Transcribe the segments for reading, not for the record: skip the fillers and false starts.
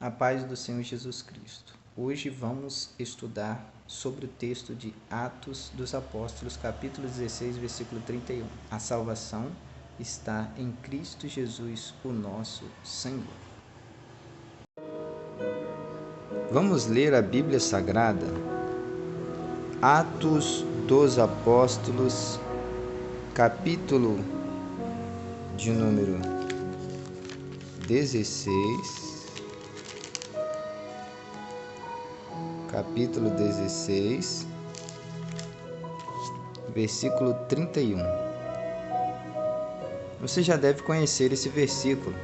A paz do Senhor Jesus Cristo. Hoje vamos estudar sobre o texto de Atos dos Apóstolos, capítulo 16, versículo 31. A salvação está em Cristo Jesus, o nosso Senhor. Vamos ler a Bíblia Sagrada. Atos dos Apóstolos, capítulo de número 16. Capítulo 16, versículo 31. Você já deve conhecer esse versículo.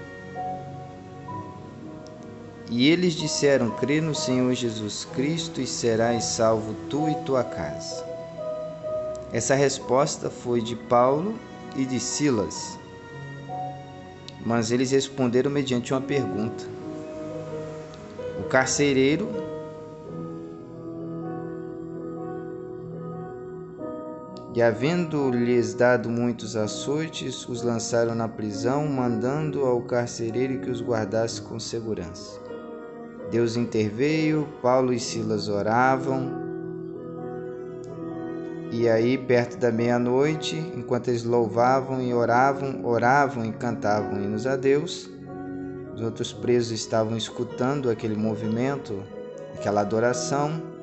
E eles disseram: crê no Senhor Jesus Cristo e serás salvo tu e tua casa. Essa resposta foi de Paulo e de Silas, mas eles responderam mediante uma pergunta. O carcereiro e, havendo-lhes dado muitos açoites, os lançaram na prisão, mandando ao carcereiro que os guardasse com segurança. Deus interveio, Paulo e Silas oravam, e aí, perto da meia-noite, enquanto eles louvavam e oravam e cantavam hinos a Deus, os outros presos estavam escutando aquele movimento, aquela adoração.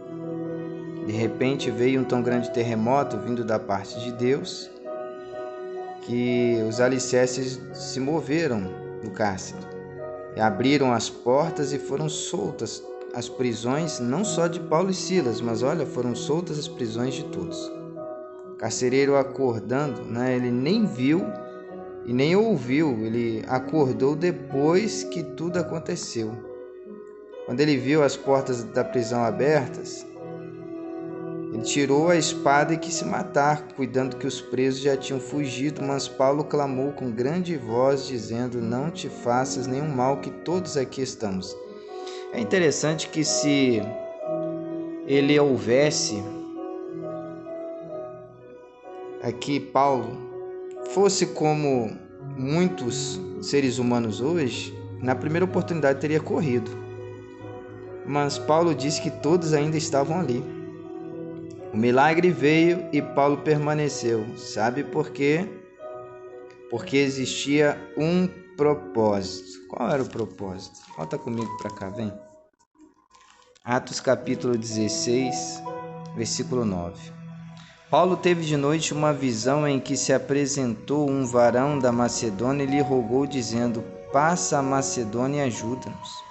De repente veio um tão grande terremoto vindo da parte de Deus que os alicerces se moveram no cárcere. E abriram as portas e foram soltas as prisões, não só de Paulo e Silas, mas foram soltas as prisões de todos. O carcereiro acordando, ele nem viu e nem ouviu, ele acordou depois que tudo aconteceu. Quando ele viu as portas da prisão abertas, ele tirou a espada e quis se matar, cuidando que os presos já tinham fugido, mas Paulo clamou com grande voz, dizendo: não te faças nenhum mal, que todos aqui estamos. É interessante que se ele houvesse aqui, Paulo, fosse como muitos seres humanos hoje, na primeira oportunidade teria corrido. Mas Paulo disse que todos ainda estavam ali. O milagre veio e Paulo permaneceu. Sabe por quê? Porque existia um propósito. Qual era o propósito? Volta comigo para cá, vem. Atos capítulo 16, versículo 9. Paulo teve de noite uma visão em que se apresentou um varão da Macedônia e lhe rogou, dizendo: passa a Macedônia e ajuda-nos.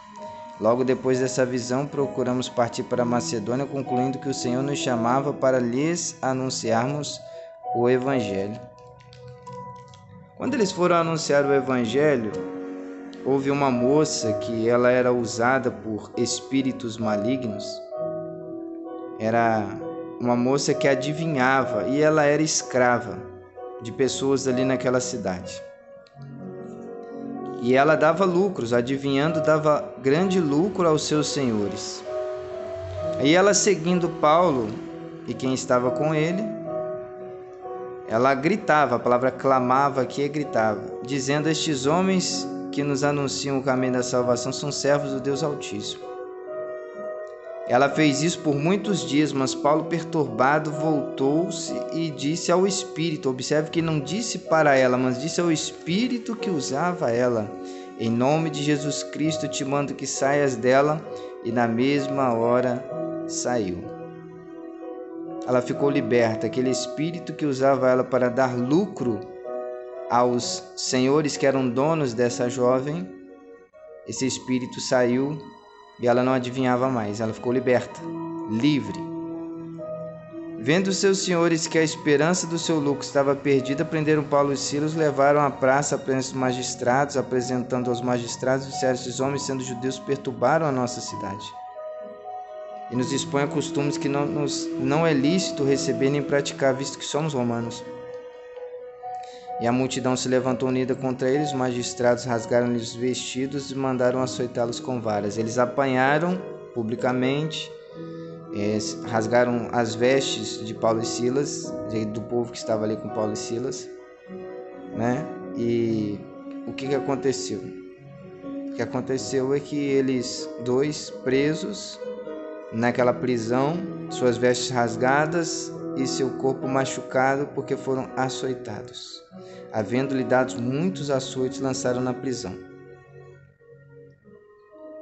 Logo depois dessa visão, procuramos partir para a Macedônia, concluindo que o Senhor nos chamava para lhes anunciarmos o Evangelho. Quando eles foram anunciar o Evangelho, houve uma moça que ela era usada por espíritos malignos. Era uma moça que adivinhava e ela era escrava de pessoas ali naquela cidade. E ela dava lucros, adivinhando, dava grande lucro aos seus senhores. E ela, seguindo Paulo e quem estava com ele, ela gritava, a palavra clamava aqui é gritava, dizendo: estes homens que nos anunciam o caminho da salvação são servos do Deus Altíssimo. Ela fez isso por muitos dias, mas Paulo, perturbado, voltou-se e disse ao Espírito, observe que não disse para ela, mas disse ao Espírito que usava ela: em nome de Jesus Cristo te mando que saias dela, e na mesma hora saiu. Ela ficou liberta. Aquele Espírito que usava ela para dar lucro aos senhores que eram donos dessa jovem, esse Espírito saiu e ela não adivinhava mais, ela ficou liberta, livre. Vendo seus senhores que a esperança do seu lucro estava perdida, prenderam Paulo e Silas, levaram à praça à presença dos magistrados, apresentando aos magistrados, disseram: esses homens, sendo judeus, perturbaram a nossa cidade e nos expõem a costumes que não é lícito receber nem praticar, visto que somos romanos. E a multidão se levantou unida contra eles, os magistrados rasgaram-lhes os vestidos e mandaram açoitá-los com varas. Eles apanharam publicamente, rasgaram as vestes de Paulo e Silas, do povo que estava ali com Paulo e Silas, E o que aconteceu? O que aconteceu é que eles dois presos naquela prisão, suas vestes rasgadas e seu corpo machucado porque foram açoitados. Havendo-lhe dado muitos açoites, lançaram na prisão.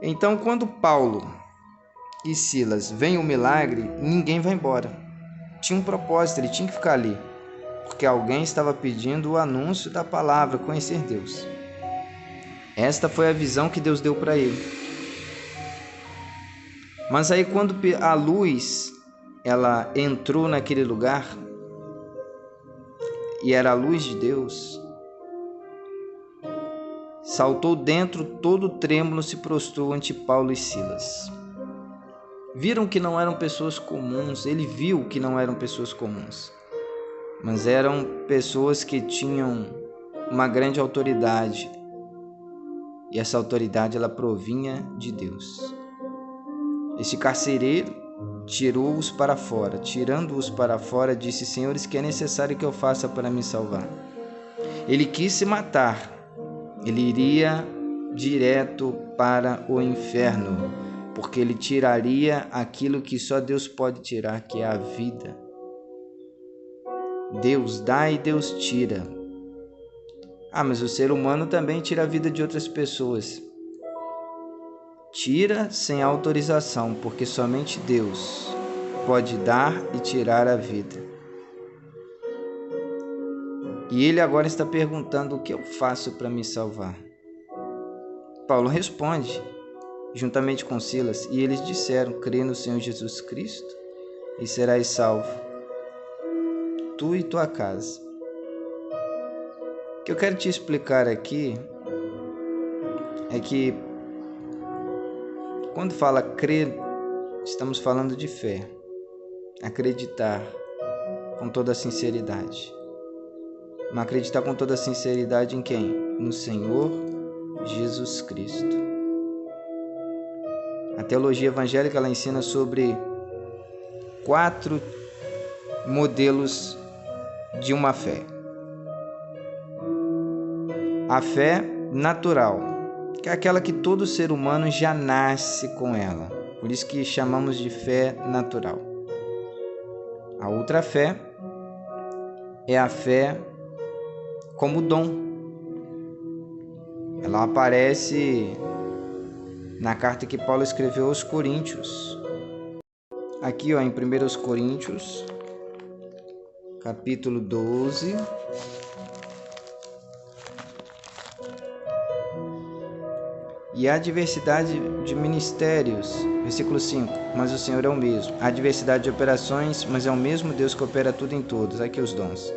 Então, quando Paulo e Silas veem o milagre, ninguém vai embora. Tinha um propósito, ele tinha que ficar ali, porque alguém estava pedindo o anúncio da palavra, conhecer Deus. Esta foi a visão que Deus deu para ele. Mas aí quando a luz ela entrou naquele lugar, e era a luz de Deus, saltou dentro, todo trêmulo se prostrou ante Paulo e Silas. Viram que não eram pessoas comuns, ele viu que não eram pessoas comuns, mas eram pessoas que tinham uma grande autoridade, e essa autoridade ela provinha de Deus. Esse carcereiro tirou-os para fora. Tirando-os para fora, disse: Senhores, que é necessário que eu faça para me salvar? Ele quis se matar. Ele iria direto para o inferno, porque ele tiraria aquilo que só Deus pode tirar, que é a vida. Deus dá e Deus tira. Mas o ser humano também tira a vida de outras pessoas. Tira sem autorização, porque somente Deus pode dar e tirar a vida. E ele agora está perguntando: o que eu faço para me salvar? Paulo responde, juntamente com Silas, e eles disseram: crê no Senhor Jesus Cristo e serás salvo, tu e tua casa. O que eu quero te explicar aqui é que quando fala crer, estamos falando de fé, acreditar com toda a sinceridade. Mas acreditar com toda a sinceridade em quem? No Senhor Jesus Cristo. A teologia evangélica ela ensina sobre 4 modelos de uma fé. A fé natural, que é aquela que todo ser humano já nasce com ela. Por isso que chamamos de fé natural. A outra fé é a fé como dom. Ela aparece na carta que Paulo escreveu aos Coríntios. Aqui, em 1 Coríntios, capítulo 12. E há diversidade de ministérios, versículo 5, mas o Senhor é o mesmo. Há diversidade de operações, mas é o mesmo Deus que opera tudo em todos. Aqui os dons.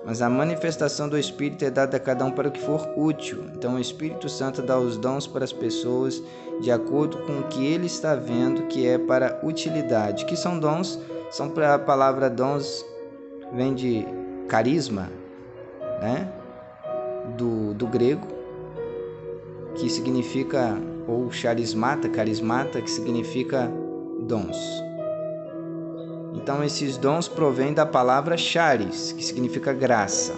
Mas a manifestação do Espírito é dada a cada um para o que for útil. Então o Espírito Santo dá os dons para as pessoas de acordo com o que ele está vendo que é para utilidade. Que são dons? São para a palavra dons, vem de carisma, né? Do grego, que significa, ou carismata, que significa dons. Então esses dons provêm da palavra charis, que significa graça.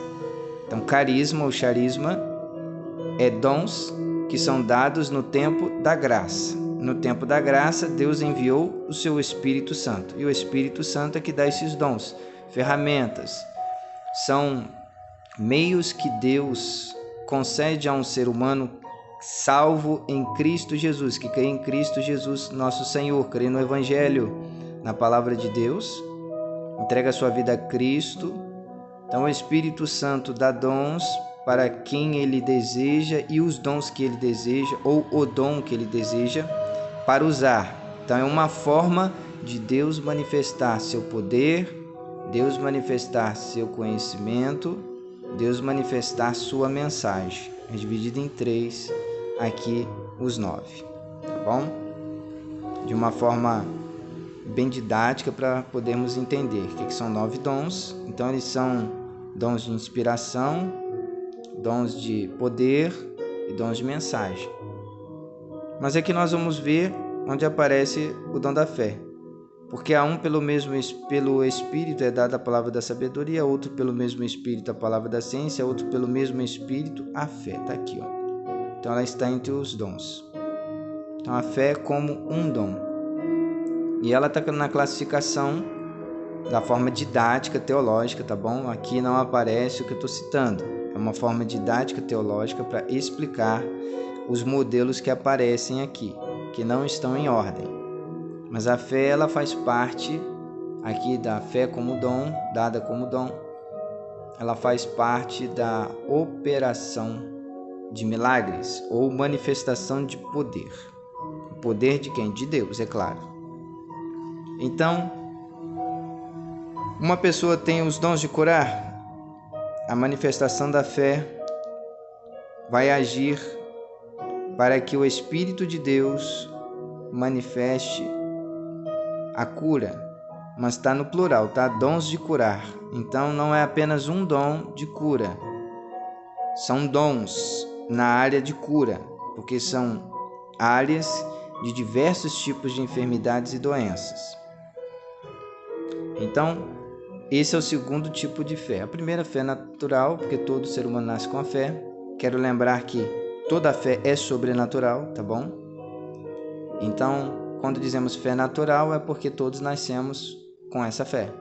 Então carisma ou charisma é dons que são dados no tempo da graça. No tempo da graça, Deus enviou o seu Espírito Santo. E o Espírito Santo é que dá esses dons, ferramentas. São meios que Deus concede a um ser humano salvo em Cristo Jesus, que crê em Cristo Jesus, nosso Senhor, crê no Evangelho, na Palavra de Deus, entrega sua vida a Cristo. Então o Espírito Santo dá dons para quem ele deseja e os dons que ele deseja, ou o dom que ele deseja para usar. Então é uma forma de Deus manifestar seu poder, Deus manifestar seu conhecimento, Deus manifestar sua mensagem. É dividido em 3, aqui os 9, tá bom? De uma forma bem didática para podermos entender o que são 9 dons. Então eles são dons de inspiração, dons de poder e dons de mensagem. Mas aqui nós vamos ver onde aparece o dom da fé. Porque a um pelo Espírito é dada a palavra da sabedoria, a outro pelo mesmo Espírito a palavra da ciência, a outro pelo mesmo Espírito a fé. Está aqui, Então ela está entre os dons. Então a fé é como um dom. E ela está na classificação da forma didática teológica, tá bom? Aqui não aparece o que eu estou citando. É uma forma didática teológica para explicar os modelos que aparecem aqui, que não estão em ordem. Mas a fé, ela faz parte aqui da fé como dom, dada como dom. Ela faz parte da operação de milagres ou manifestação de poder. O poder de quem? De Deus, é claro. Então, uma pessoa tem os dons de curar, a manifestação da fé vai agir para que o Espírito de Deus manifeste a cura, mas está no plural, tá? Dons de curar. Então não é apenas um dom de cura, são dons na área de cura, porque são áreas de diversos tipos de enfermidades e doenças. Então, esse é o segundo tipo de fé. A primeira fé é natural, porque todo ser humano nasce com a fé. Quero lembrar que toda fé é sobrenatural, tá bom? Então, quando dizemos fé natural, é porque todos nascemos com essa fé.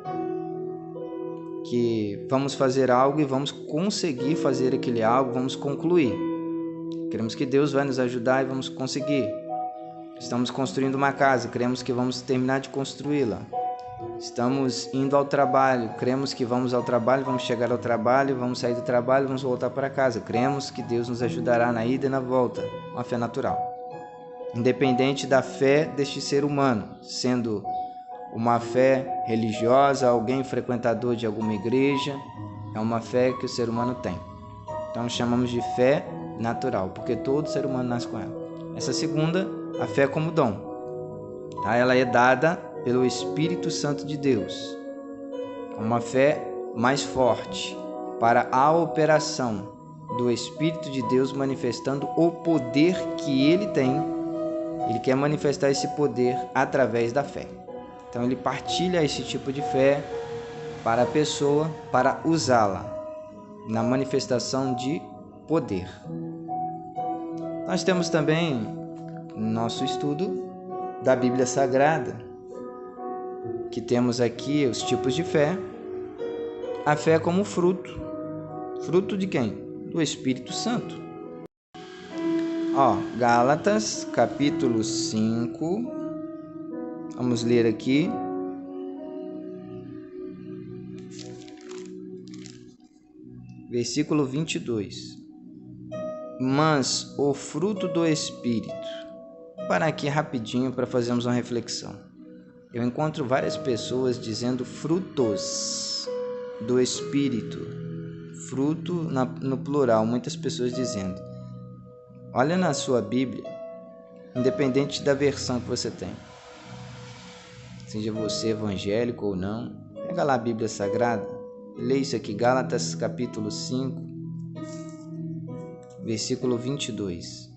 Que vamos fazer algo e vamos conseguir fazer aquele algo, vamos concluir. Queremos que Deus vai nos ajudar e vamos conseguir. Estamos construindo uma casa, cremos que vamos terminar de construí-la. Estamos indo ao trabalho, cremos que vamos ao trabalho, vamos chegar ao trabalho, vamos sair do trabalho, vamos voltar para casa. Cremos que Deus nos ajudará na ida e na volta. Uma fé natural. Independente da fé deste ser humano, sendo uma fé religiosa, alguém frequentador de alguma igreja, é uma fé que o ser humano tem. Então chamamos de fé natural, porque todo ser humano nasce com ela. Essa segunda, a fé como dom. Ela é dada pelo Espírito Santo de Deus. Uma fé mais forte para a operação do Espírito de Deus manifestando o poder que ele tem. Ele quer manifestar esse poder através da fé. Então ele partilha esse tipo de fé para a pessoa, para usá-la na manifestação de poder. Nós temos também no nosso estudo da Bíblia Sagrada, que temos aqui os tipos de fé. A fé como fruto. Fruto de quem? Do Espírito Santo. Gálatas, capítulo 5. Vamos ler aqui. Versículo 22. Mas o fruto do Espírito. Parar aqui rapidinho para fazermos uma reflexão. Eu encontro várias pessoas dizendo frutos do Espírito. Fruto no plural, muitas pessoas dizendo. Olha na sua Bíblia, independente da versão que você tem. Seja você evangélico ou não, pega lá a Bíblia Sagrada, lê isso aqui, Gálatas capítulo 5, versículo 22.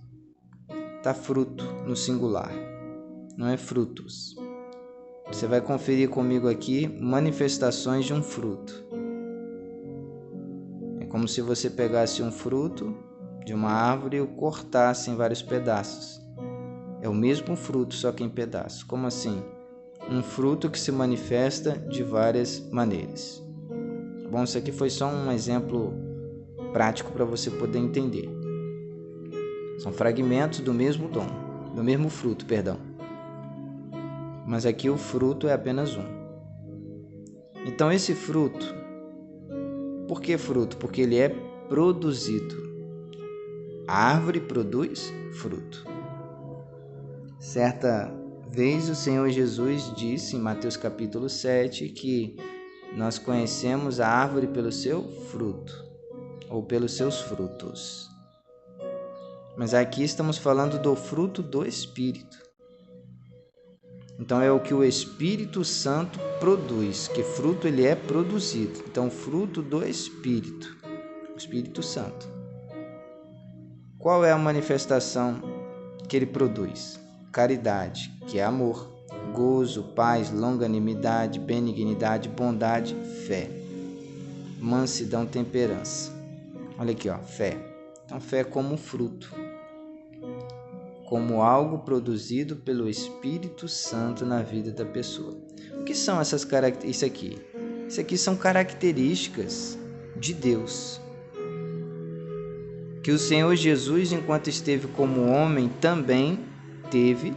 Está fruto no singular, não é frutos. Você vai conferir comigo aqui manifestações de um fruto. É como se você pegasse um fruto de uma árvore e o cortasse em vários pedaços. É o mesmo fruto, só que em pedaços. Como assim? Um fruto que se manifesta de várias maneiras. Bom, isso aqui foi só um exemplo prático para você poder entender. São fragmentos do mesmo dom, do mesmo fruto, perdão. Mas aqui o fruto é apenas um. Então esse fruto, por que fruto? Porque ele é produzido. A árvore produz fruto. Certa vez o Senhor Jesus disse em Mateus capítulo 7 que nós conhecemos a árvore pelo seu fruto, ou pelos seus frutos. Mas aqui estamos falando do fruto do Espírito. Então é o que o Espírito Santo produz, que fruto ele é produzido. Então fruto do Espírito, o Espírito Santo. Qual é a manifestação que ele produz? Caridade, que é amor, gozo, paz, longanimidade, benignidade, bondade, fé, mansidão, temperança. Olha aqui, fé. Então fé como fruto. como algo produzido pelo Espírito Santo na vida da pessoa. O que são essas características? Isso aqui são características de Deus, que o Senhor Jesus, enquanto esteve como homem, também teve,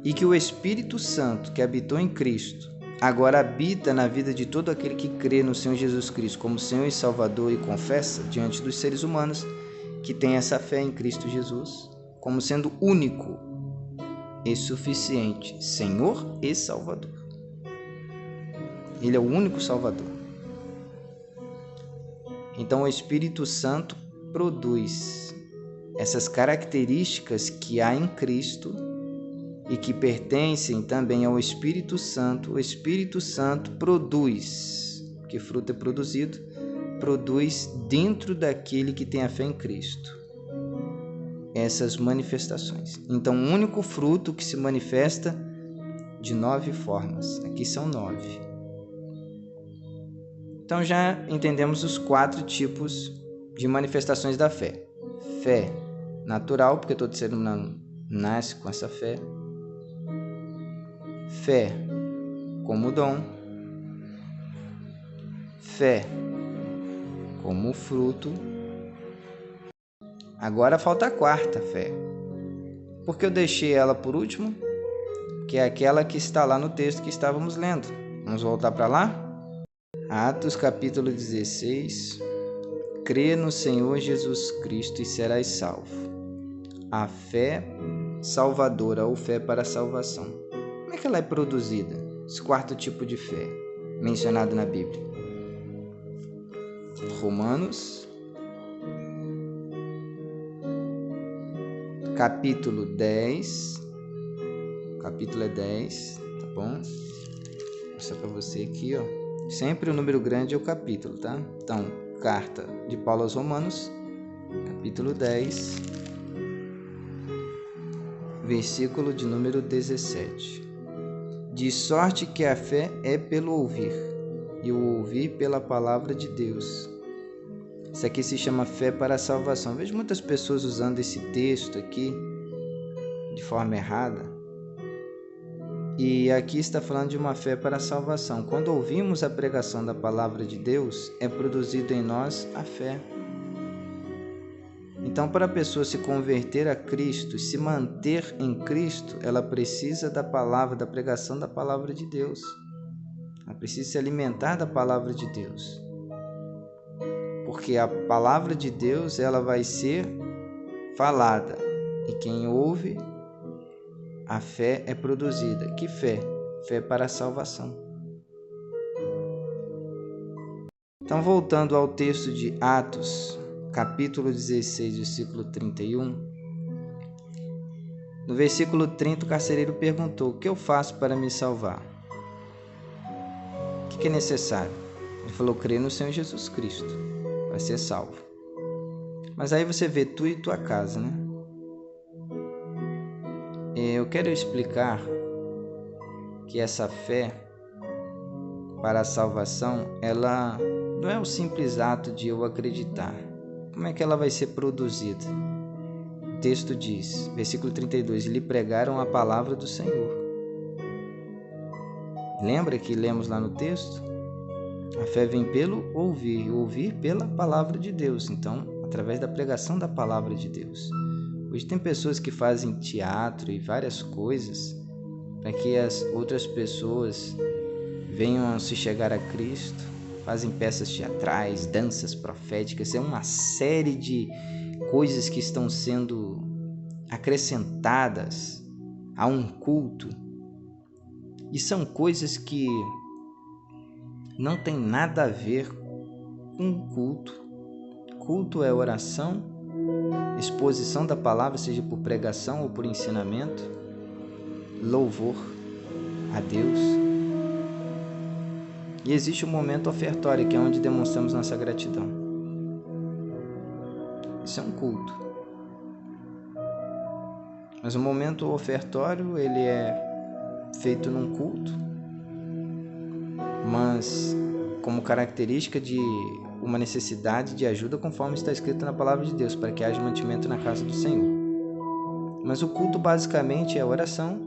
e que o Espírito Santo, que habitou em Cristo, agora habita na vida de todo aquele que crê no Senhor Jesus Cristo como Senhor e Salvador e confessa diante dos seres humanos que tem essa fé em Cristo Jesus como sendo único e suficiente, Senhor e Salvador. Ele é o único Salvador. Então o Espírito Santo produz essas características que há em Cristo e que pertencem também ao Espírito Santo. O Espírito Santo produz, que fruto é produzido? Produz dentro daquele que tem a fé em Cristo essas manifestações. Então, o único fruto que se manifesta de 9 formas. Aqui são 9. Então, já entendemos os 4 tipos de manifestações da fé. Fé natural, porque todo ser humano nasce com essa fé. Fé como dom. Fé como fruto. Agora falta a quarta fé. Por que eu deixei ela por último? Que é aquela que está lá no texto que estávamos lendo. Vamos voltar para lá? Atos capítulo 16. Crê no Senhor Jesus Cristo e serás salvo. A fé salvadora ou fé para a salvação. Como é que ela é produzida? Esse quarto tipo de fé mencionado na Bíblia. Romanos capítulo 10. Capítulo é 10, tá bom? Vou mostrar para você aqui, ó. Sempre o número grande é o capítulo, tá? Então, carta de Paulo aos Romanos, capítulo 10, versículo de número 17. De sorte que a fé é pelo ouvir, e o ouvir pela palavra de Deus. Isso aqui se chama fé para a salvação. Eu vejo muitas pessoas usando esse texto aqui de forma errada. E aqui está falando de uma fé para a salvação. Quando ouvimos a pregação da palavra de Deus, é produzido em nós a fé. Então, para a pessoa se converter a Cristo, se manter em Cristo, ela precisa da palavra, da pregação da palavra de Deus. Ela precisa se alimentar da palavra de Deus. Porque a palavra de Deus, ela vai ser falada. E quem ouve, a fé é produzida. Que fé? Fé para a salvação. Então, voltando ao texto de Atos, capítulo 16, versículo 31. No versículo 30, o carcereiro perguntou: o que eu faço para me salvar? O que é necessário? Ele falou: crer no Senhor Jesus Cristo, vai ser salvo. Mas aí você vê tu e tua casa, né? Eu quero explicar que essa fé para a salvação, ela não é o simples ato de eu acreditar. Como é que ela vai ser produzida? O texto diz, versículo 32, lhe pregaram a palavra do Senhor. Lembra que lemos lá no texto? A fé vem pelo ouvir, ouvir pela palavra de Deus. Então, através da pregação da palavra de Deus. Hoje tem pessoas que fazem teatro e várias coisas para que as outras pessoas venham a se chegar a Cristo. Fazem peças teatrais, danças proféticas. É uma série de coisas que estão sendo acrescentadas a um culto. E são coisas que não tem nada a ver com culto. Culto é oração, exposição da palavra, seja por pregação ou por ensinamento, louvor a Deus. E existe um momento ofertório, que é onde demonstramos nossa gratidão. Isso é um culto. Mas o momento ofertório, ele é feito num culto, mas como característica de uma necessidade de ajuda, conforme está escrito na palavra de Deus, para que haja mantimento na casa do Senhor. Mas o culto basicamente é a oração,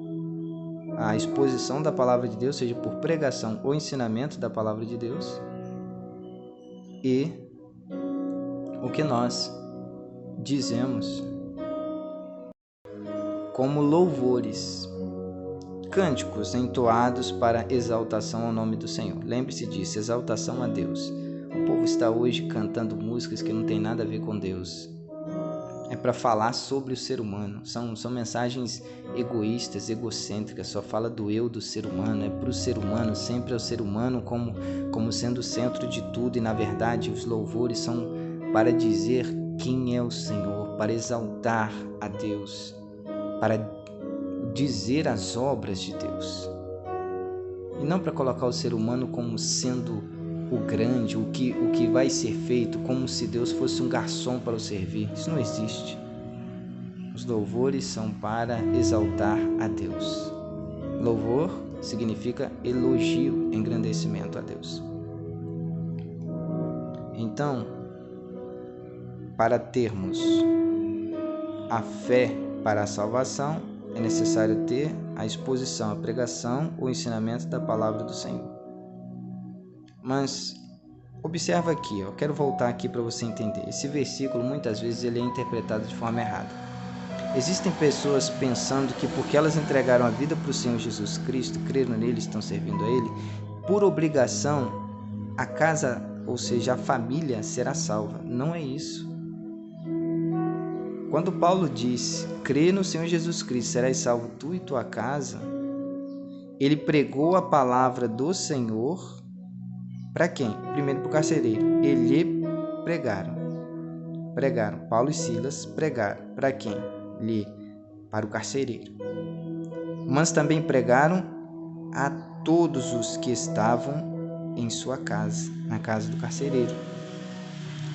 a exposição da palavra de Deus, seja por pregação ou ensinamento da palavra de Deus, e o que nós dizemos como louvores, cânticos entoados para exaltação ao nome do Senhor. Lembre-se disso, exaltação a Deus. O povo está hoje cantando músicas que não tem nada a ver com Deus. É para falar sobre o ser humano. São mensagens egoístas, egocêntricas, só fala do eu do ser humano, é para o ser humano, sempre é o ser humano como sendo o centro de tudo, e na verdade os louvores são para dizer quem é o Senhor, para exaltar a Deus, para dizer as obras de Deus, e não para colocar o ser humano como sendo o grande, o que vai ser feito, como se Deus fosse um garçom para o servir. Isso não existe. Os louvores são para exaltar a Deus. Louvor significa elogio, engrandecimento a Deus. Então, para termos a fé para a salvação, é necessário ter a exposição, a pregação, o ensinamento da palavra do Senhor. Mas observa aqui, eu quero voltar aqui para você entender. Esse versículo muitas vezes ele é interpretado de forma errada. Existem pessoas pensando que porque elas entregaram a vida para o Senhor Jesus Cristo, creram nele, estão servindo a Ele, por obrigação a casa, ou seja, a família será salva. Não é isso. Quando Paulo diz, crê no Senhor Jesus Cristo, serás salvo tu e tua casa, ele pregou a palavra do Senhor para quem? Primeiro para o carcereiro. Ele pregaram. Paulo e Silas pregaram. Para quem? Para o carcereiro. Mas também pregaram a todos os que estavam em sua casa, na casa do carcereiro.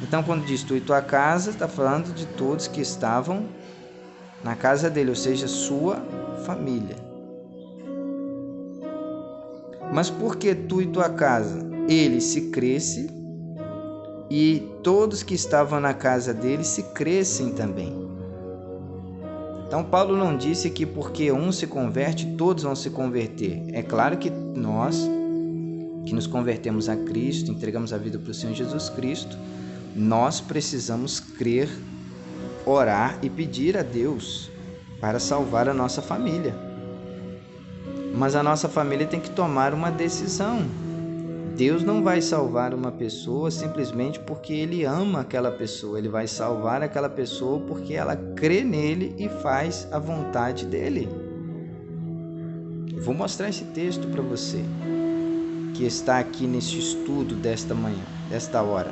Então, quando diz tu e tua casa, está falando de todos que estavam na casa dele, ou seja, sua família. Mas por que tu e tua casa? Ele se cresce e todos que estavam na casa dele se crescem também. Então Paulo não disse que porque um se converte, todos vão se converter. É claro que nós, que nos convertemos a Cristo, entregamos a vida para o Senhor Jesus Cristo, nós precisamos crer, orar e pedir a Deus para salvar a nossa família. Mas a nossa família tem que tomar uma decisão. Deus não vai salvar uma pessoa simplesmente porque Ele ama aquela pessoa. Ele vai salvar aquela pessoa porque ela crê nele e faz a vontade dele. Eu vou mostrar esse texto para você, que está aqui neste estudo desta manhã, desta hora.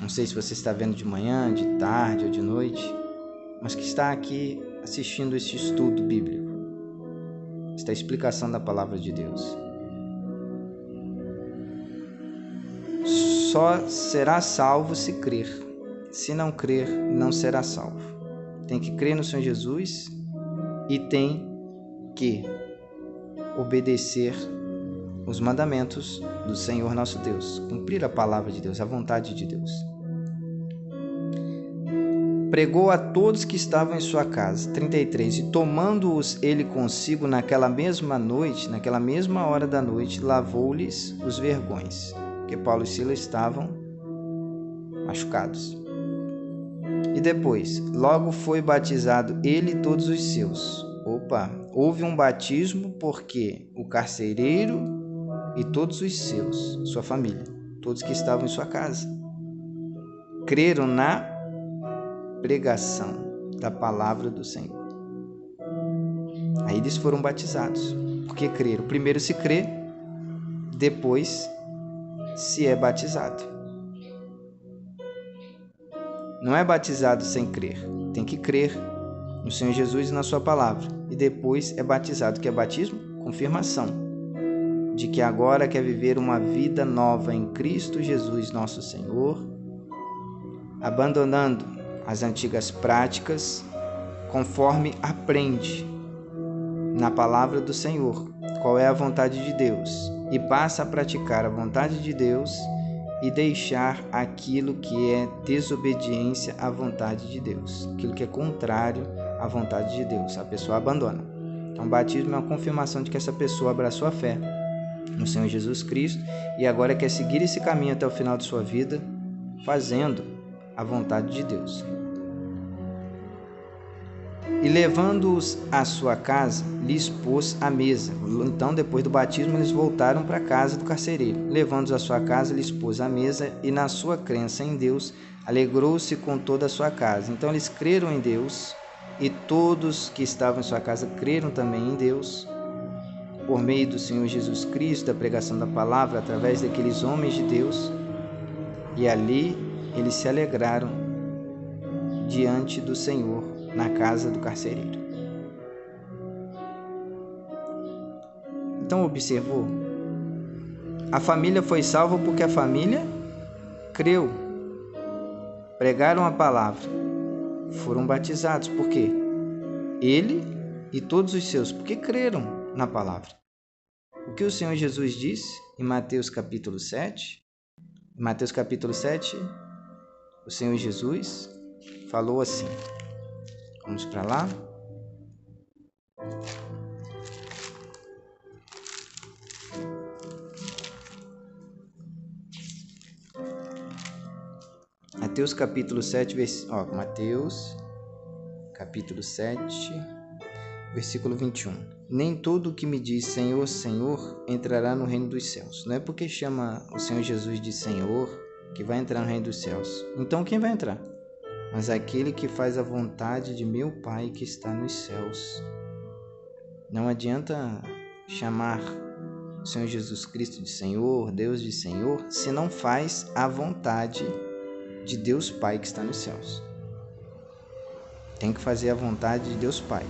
Não sei se você está vendo de manhã, de tarde ou de noite, mas que está aqui assistindo este estudo bíblico, esta explicação da palavra de Deus. Só será salvo se crer. Se não crer, não será salvo. Tem que crer no Senhor Jesus e tem que obedecer os mandamentos do Senhor nosso Deus. Cumprir a palavra de Deus, a vontade de Deus. Pregou a todos que estavam em sua casa. 33. E tomando-os ele consigo naquela mesma noite, naquela mesma hora da noite, lavou-lhes os vergões. Porque Paulo e Silas estavam machucados. E depois, logo foi batizado ele e todos os seus. Houve um batismo porque o carcereiro e todos os seus, sua família, todos que estavam em sua casa, creram na pregação da palavra do Senhor. Aí eles foram batizados, porque creram. Primeiro se crê, depois se é batizado. Não é batizado sem crer. Tem que crer no Senhor Jesus e na sua palavra. E depois é batizado. Que é batismo? Confirmação de que agora quer viver uma vida nova em Cristo Jesus nosso Senhor, abandonando as antigas práticas, conforme aprende na palavra do Senhor qual é a vontade de Deus, e passa a praticar a vontade de Deus e deixar aquilo que é desobediência à vontade de Deus, aquilo que é contrário a vontade de Deus, a pessoa abandona. Então, o batismo é uma confirmação de que essa pessoa abraçou a fé no Senhor Jesus Cristo e agora quer seguir esse caminho até o final de sua vida, fazendo a vontade de Deus. E levando-os à sua casa, lhes pôs a mesa. Então, depois do batismo, eles voltaram para a casa do carcereiro. Levando-os à sua casa, lhes pôs a mesa, e na sua crença em Deus, alegrou-se com toda a sua casa. Então, eles creram em Deus, e todos que estavam em sua casa creram também em Deus, por meio do Senhor Jesus Cristo, da pregação da palavra, através daqueles homens de Deus. E ali eles se alegraram diante do Senhor, na casa do carcereiro. Então, observou? A família foi salva porque a família creu, pregaram a palavra, foram batizados. Por quê? Ele e todos os seus, porque creram na palavra. O que o Senhor Jesus disse em Mateus capítulo 7? Em Mateus capítulo 7, o Senhor Jesus falou assim. Vamos para lá. Mateus capítulo 7, Mateus capítulo 7, versículo 21. Nem todo o que me diz Senhor, Senhor, entrará no reino dos céus. Não é porque chama o Senhor Jesus de Senhor que vai entrar no reino dos céus. Então quem vai entrar? Mas aquele que faz a vontade de meu Pai que está nos céus. Não adianta chamar o Senhor Jesus Cristo de Senhor, Deus de Senhor, se não faz a vontade de Deus Pai que está nos céus. Tem que fazer a vontade de Deus Pai.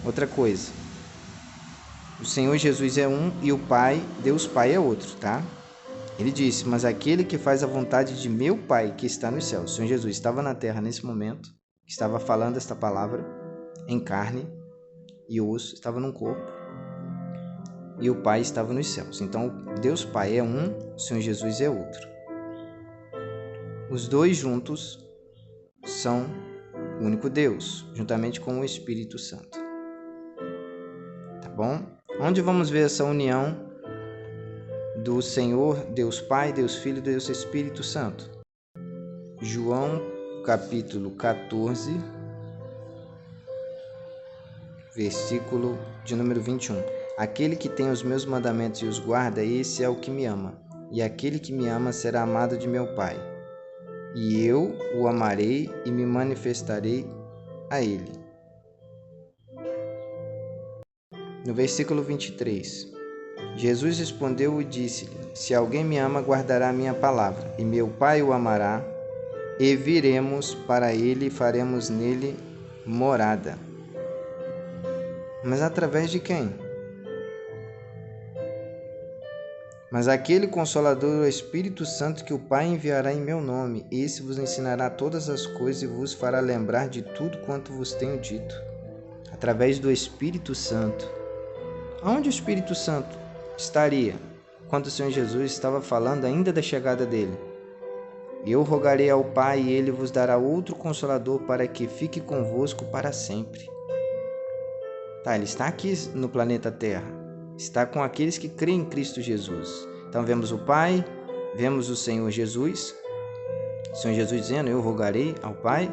Outra coisa, o Senhor Jesus é um e o Pai, Deus Pai, é outro, tá? Ele disse, mas aquele que faz a vontade de meu Pai que está nos céus. O Senhor Jesus estava na terra nesse momento, estava falando esta palavra em carne e osso, estava num corpo, e o Pai estava nos céus. Então, Deus Pai é um, o Senhor Jesus é outro. Os dois juntos são o único Deus, juntamente com o Espírito Santo. Tá bom? Onde vamos ver essa união do Senhor, Deus Pai, Deus Filho e Deus Espírito Santo? João capítulo 14, versículo de número 21. Aquele que tem os meus mandamentos e os guarda, esse é o que me ama. E aquele que me ama será amado de meu Pai. E eu o amarei e me manifestarei a ele. No versículo 23, Jesus respondeu e disse-lhe, se alguém me ama, guardará a minha palavra, e meu Pai o amará, e viremos para ele e faremos nele morada. Mas através de quem? Mas aquele Consolador, o Espírito Santo, que o Pai enviará em meu nome, esse vos ensinará todas as coisas e vos fará lembrar de tudo quanto vos tenho dito. Através do Espírito Santo. Onde o Espírito Santo estaria quando o Senhor Jesus estava falando ainda da chegada dele? Eu rogarei ao Pai e ele vos dará outro Consolador para que fique convosco para sempre. Tá, ele está aqui no planeta Terra. Está com aqueles que creem em Cristo Jesus. Então vemos o Pai, vemos o Senhor Jesus. O Senhor Jesus dizendo, eu rogarei ao Pai.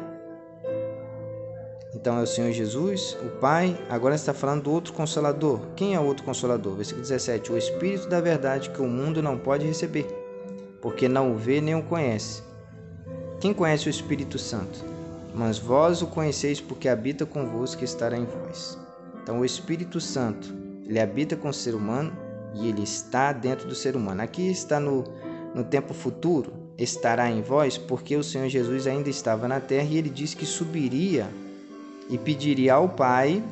Então é o Senhor Jesus, o Pai. Agora está falando do outro Consolador. Quem é o outro Consolador? Versículo 17. O Espírito da verdade que o mundo não pode receber, porque não o vê nem o conhece. Quem conhece o Espírito Santo? Mas vós o conheceis porque habita convosco e estará em vós. Então o Espírito Santo, ele habita com o ser humano e ele está dentro do ser humano. Aqui está no tempo futuro, estará em vós, porque o Senhor Jesus ainda estava na terra e ele disse que subiria e pediria ao Pai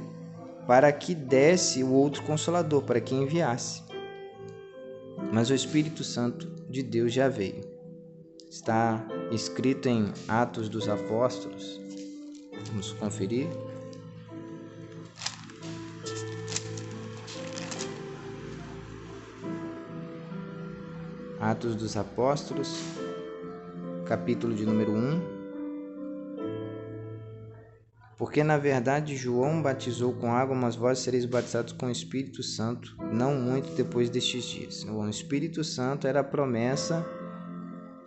para que desse o outro Consolador, para que enviasse. Mas o Espírito Santo de Deus já veio. Está escrito em Atos dos Apóstolos. Vamos conferir. Atos dos Apóstolos, capítulo de número 1. Porque na verdade João batizou com água, mas vós sereis batizados com o Espírito Santo, não muito depois destes dias. O Espírito Santo era a promessa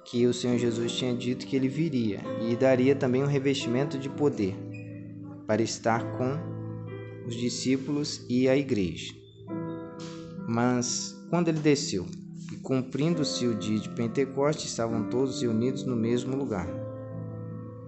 que o Senhor Jesus tinha dito que ele viria e daria também um revestimento de poder para estar com os discípulos e a igreja. Mas quando ele desceu, e cumprindo-se o dia de Pentecostes, estavam todos reunidos no mesmo lugar.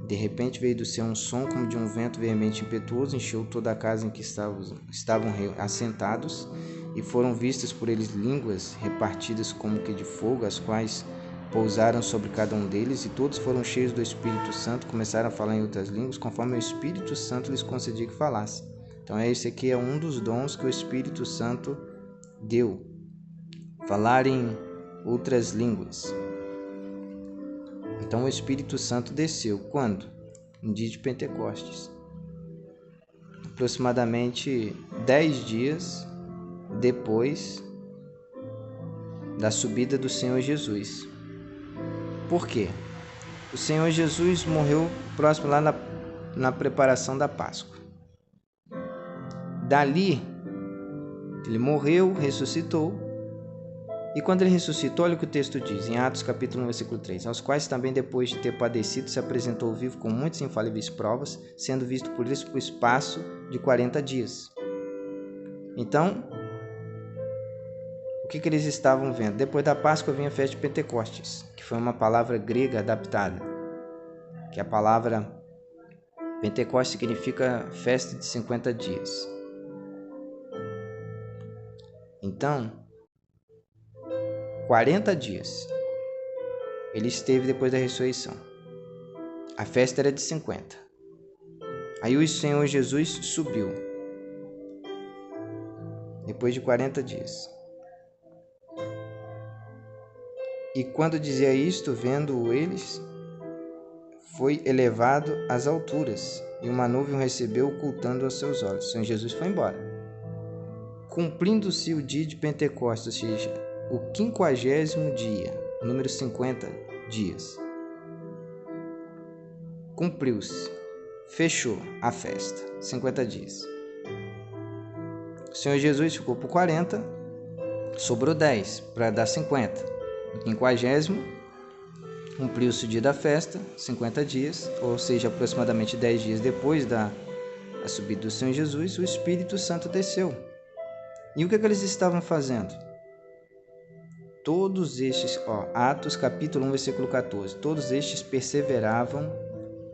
De repente veio do céu um som como de um vento veemente e impetuoso, encheu toda a casa em que estavam assentados, e foram vistas por eles línguas repartidas como que de fogo, as quais pousaram sobre cada um deles, e todos foram cheios do Espírito Santo, começaram a falar em outras línguas, conforme o Espírito Santo lhes concedia que falasse. Então esse aqui é um dos dons que o Espírito Santo deu, falar em outras línguas. Então o Espírito Santo desceu. Quando? No dia de Pentecostes. Aproximadamente 10 dias depois da subida do Senhor Jesus. Por quê? O Senhor Jesus morreu próximo lá na preparação da Páscoa. Dali, ele morreu, ressuscitou. E quando ele ressuscitou, olha o que o texto diz, em Atos capítulo 1, versículo 3. Aos quais também, depois de ter padecido, se apresentou vivo com muitas infalíveis provas, sendo visto por eles por espaço de 40 dias. Então, o que eles estavam vendo? Depois da Páscoa vinha a festa de Pentecostes, que foi uma palavra grega adaptada. Que a palavra Pentecostes significa festa de 50 dias. Então, 40 dias ele esteve depois da ressurreição. A festa era de 50. Aí o Senhor Jesus subiu depois de 40 dias. E quando dizia isto, vendo-o eles, foi elevado às alturas, e uma nuvem o recebeu, ocultando aos seus olhos. O Senhor Jesus foi embora. Cumprindo-se o dia de Pentecostes, ou seja, o 50º dia, número 50 dias. Cumpriu-se, fechou a festa, 50 dias. O Senhor Jesus ficou por 40, sobrou 10 para dar 50. No 50º, cumpriu-se o dia da festa, 50 dias, ou seja, aproximadamente 10 dias depois da subida do Senhor Jesus, o Espírito Santo desceu. E o que eles estavam fazendo? Todos estes, Atos capítulo 1, versículo 14, todos estes perseveravam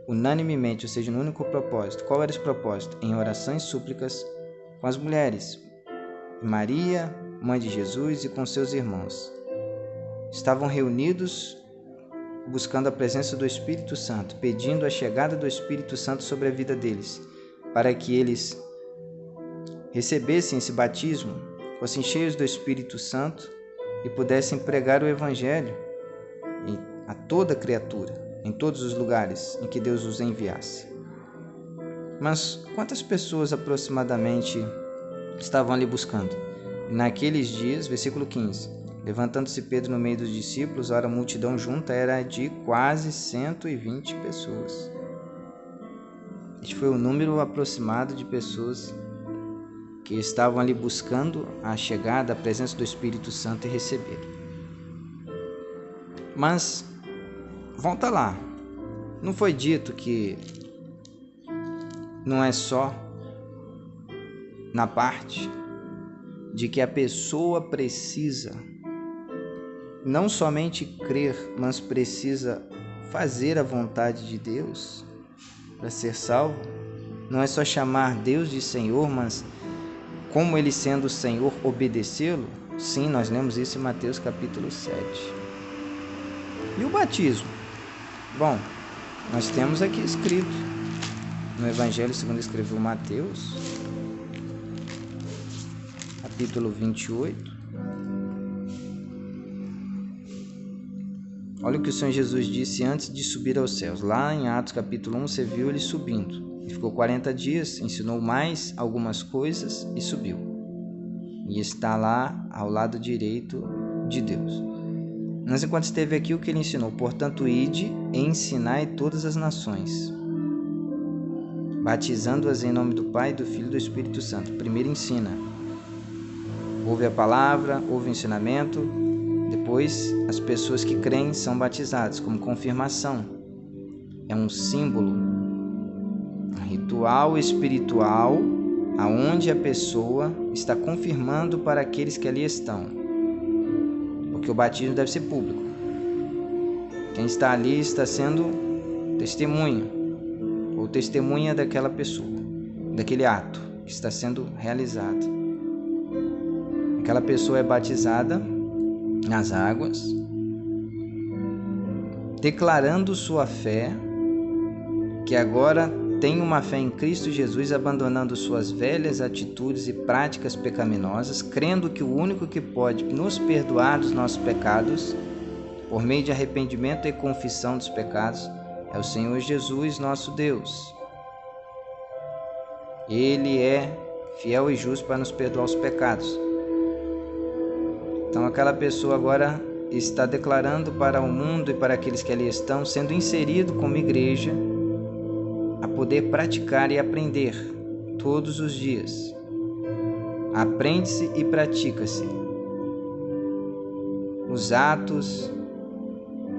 unanimemente, ou seja, no único propósito. Qual era esse propósito? Em orações e súplicas com as mulheres, Maria, mãe de Jesus, e com seus irmãos. Estavam reunidos buscando a presença do Espírito Santo, pedindo a chegada do Espírito Santo sobre a vida deles, para que eles recebessem esse batismo, fossem cheios do Espírito Santo e pudessem pregar o Evangelho a toda criatura, em todos os lugares em que Deus os enviasse. Mas quantas pessoas aproximadamente estavam ali buscando? Naqueles dias, versículo 15, levantando-se Pedro no meio dos discípulos, ora a multidão junta era de quase 120 pessoas. Este foi o número aproximado de pessoas que estavam ali buscando a chegada, a presença do Espírito Santo e receber. Mas, volta lá, não foi dito que não é só na parte de que a pessoa precisa não somente crer, mas precisa fazer a vontade de Deus para ser salvo? Não é só chamar Deus de Senhor, mas como ele sendo o Senhor, obedecê-lo? Sim, nós lemos isso em Mateus capítulo 7. E o batismo? Bom, nós temos aqui escrito no Evangelho segundo escreveu Mateus, capítulo 28. Olha o que o Senhor Jesus disse antes de subir aos céus. Lá em Atos capítulo 1, você viu ele subindo. Ele ficou 40 dias, ensinou mais algumas coisas e subiu. E está lá ao lado direito de Deus. Mas enquanto esteve aqui, o que ele ensinou? Portanto, ide e ensinai todas as nações, batizando-as em nome do Pai, do Filho e do Espírito Santo. Primeiro ensina. Ouve a palavra, ouve o ensinamento. Depois, as pessoas que creem são batizadas como confirmação. É um símbolo, um ritual espiritual, aonde a pessoa está confirmando para aqueles que ali estão. Porque o batismo deve ser público. Quem está ali está sendo testemunha, ou testemunha daquela pessoa, daquele ato que está sendo realizado. Aquela pessoa é batizada nas águas, declarando sua fé, que agora tem uma fé em Cristo Jesus, abandonando suas velhas atitudes e práticas pecaminosas, crendo que o único que pode nos perdoar dos nossos pecados, por meio de arrependimento e confissão dos pecados, é o Senhor Jesus, nosso Deus. Ele é fiel e justo para nos perdoar os pecados. Então aquela pessoa agora está declarando para o mundo e para aqueles que ali estão, sendo inserido como igreja, a poder praticar e aprender todos os dias. Aprende-se e pratica-se os atos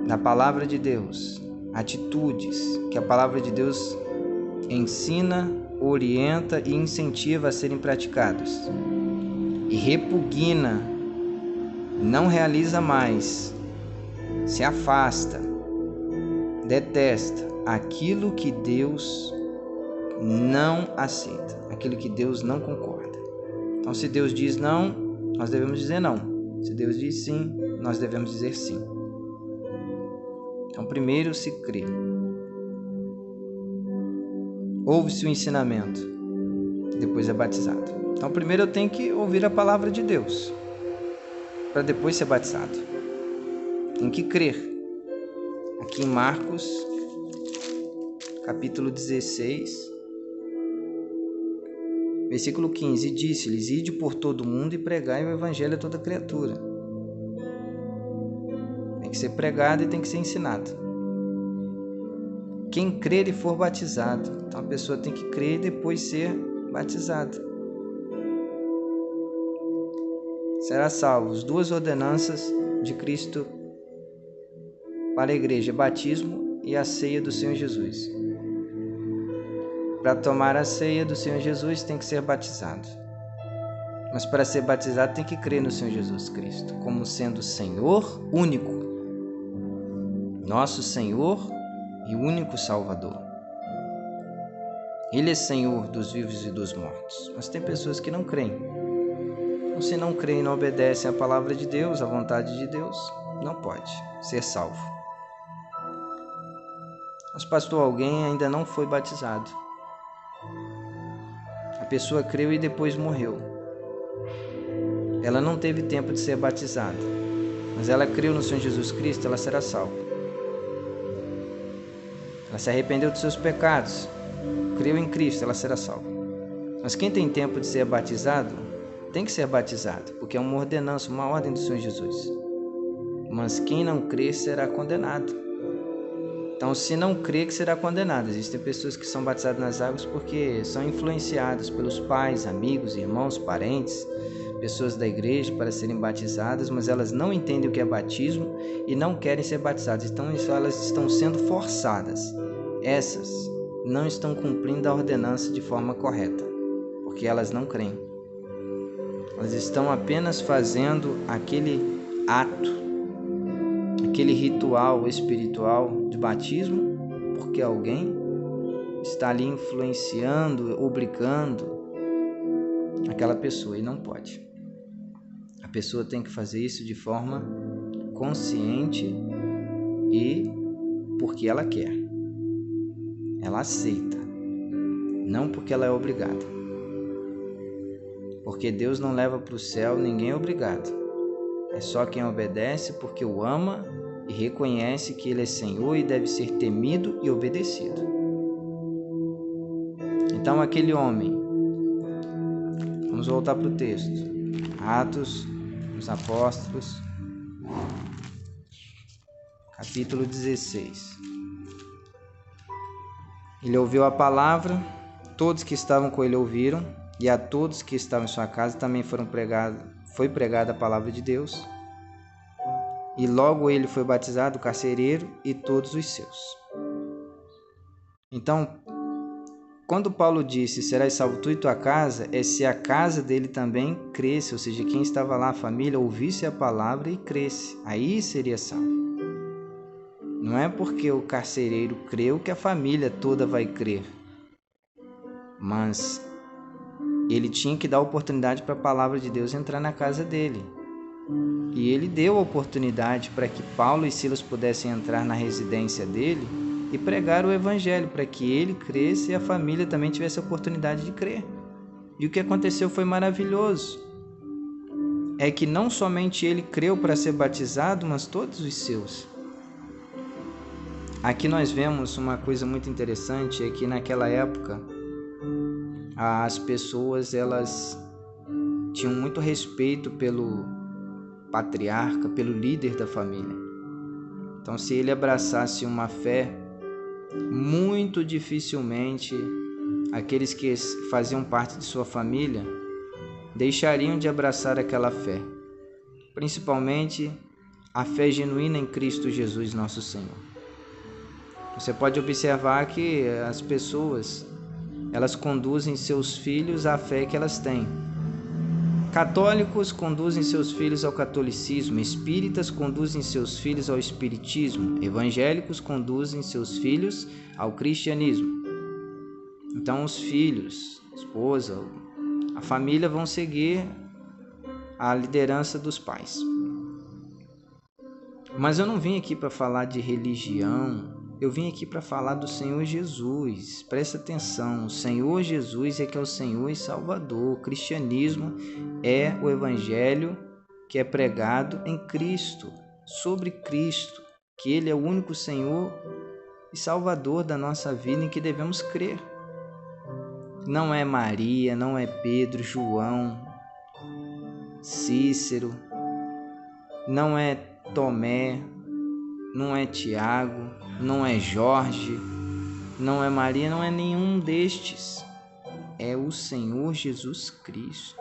da palavra de Deus, atitudes que a palavra de Deus ensina, orienta e incentiva a serem praticados, e repugna, não realiza mais, se afasta, detesta aquilo que Deus não aceita, aquilo que Deus não concorda. Então, se Deus diz não, nós devemos dizer não. Se Deus diz sim, nós devemos dizer sim. Então, primeiro se crê. Ouve-se o ensinamento, depois é batizado. Então, primeiro eu tenho que ouvir a palavra de Deus, para depois ser batizado. Tem que crer. Aqui em Marcos, capítulo 16, versículo 15, disse-lhes: ide por todo o mundo e pregai o evangelho a toda criatura. Tem que ser pregado e tem que ser ensinado. Quem crer e for batizado. Então a pessoa tem que crer e depois ser batizada. Será salvo. As duas ordenanças de Cristo para a igreja: batismo e a ceia do Senhor Jesus. Para tomar a ceia do Senhor Jesus tem que ser batizado. Mas para ser batizado tem que crer no Senhor Jesus Cristo como sendo Senhor único, nosso Senhor e único Salvador. Ele é Senhor dos vivos e dos mortos. Mas tem pessoas que não creem. Então, se não creem e não obedecem à palavra de Deus, à vontade de Deus, não pode ser salvo. Mas pastor, alguém ainda não foi batizado. A pessoa creu e depois morreu. Ela não teve tempo de ser batizada, mas ela creu no Senhor Jesus Cristo, ela será salva. Ela se arrependeu dos seus pecados, creu em Cristo, ela será salva. Mas quem tem tempo de ser batizado, tem que ser batizado, porque é uma ordenança, uma ordem do Senhor Jesus. Mas quem não crê será condenado. Então, se não crê, que será condenado. Existem pessoas que são batizadas nas águas porque são influenciadas pelos pais, amigos, irmãos, parentes, pessoas da igreja para serem batizadas, mas elas não entendem o que é batismo e não querem ser batizadas. Então, elas estão sendo forçadas. Essas não estão cumprindo a ordenança de forma correta, porque elas não creem. Elas estão apenas fazendo aquele ato, aquele ritual espiritual de batismo, porque alguém está ali influenciando, obrigando aquela pessoa, e não pode. A pessoa tem que fazer isso de forma consciente e porque ela quer. Ela aceita, não porque ela é obrigada. Porque Deus não leva para o céu ninguém obrigado. É só quem obedece porque o ama e reconhece que Ele é Senhor e deve ser temido e obedecido. Então aquele homem, vamos voltar para o texto, Atos dos Apóstolos, capítulo 16. Ele ouviu a palavra, Todos que estavam com ele ouviram, e a todos que estavam em sua casa também foi pregada a palavra de Deus. E logo ele foi batizado, o carcereiro e todos os seus. Então, quando Paulo disse, serás salvo tu e tua casa, é se a casa dele também cresce, ou seja, quem estava lá, a família, ouvisse a palavra e cresce. Aí seria salvo. Não é porque o carcereiro creu que a família toda vai crer. Mas ele tinha que dar oportunidade para a palavra de Deus entrar na casa dele. E ele deu a oportunidade para que Paulo e Silas pudessem entrar na residência dele e pregar o evangelho, para que ele cresça e a família também tivesse a oportunidade de crer. E o que aconteceu foi maravilhoso. É que não somente ele creu para ser batizado, mas todos os seus. Aqui nós vemos uma coisa muito interessante, é que naquela época as pessoas elas tinham muito respeito pelo patriarca, pelo líder da família. Então, se ele abraçasse uma fé, muito dificilmente aqueles que faziam parte de sua família deixariam de abraçar aquela fé, principalmente a fé genuína em Cristo Jesus, nosso Senhor. Você pode observar que as pessoas elas conduzem seus filhos à fé que elas têm. Católicos conduzem seus filhos ao catolicismo, espíritas conduzem seus filhos ao espiritismo, evangélicos conduzem seus filhos ao cristianismo. Então os filhos, a esposa, a família vão seguir a liderança dos pais. Mas eu não vim aqui para falar de religião, eu vim aqui para falar do Senhor Jesus. Presta atenção, o Senhor Jesus é que é o Senhor e Salvador. O cristianismo é o evangelho que é pregado em Cristo, sobre Cristo, que Ele é o único Senhor e Salvador da nossa vida em que devemos crer. Não é Maria, não é Pedro, João, Cícero, não é Tomé, não é Tiago, não é Jorge, não é Maria, não é nenhum destes. É o Senhor Jesus Cristo.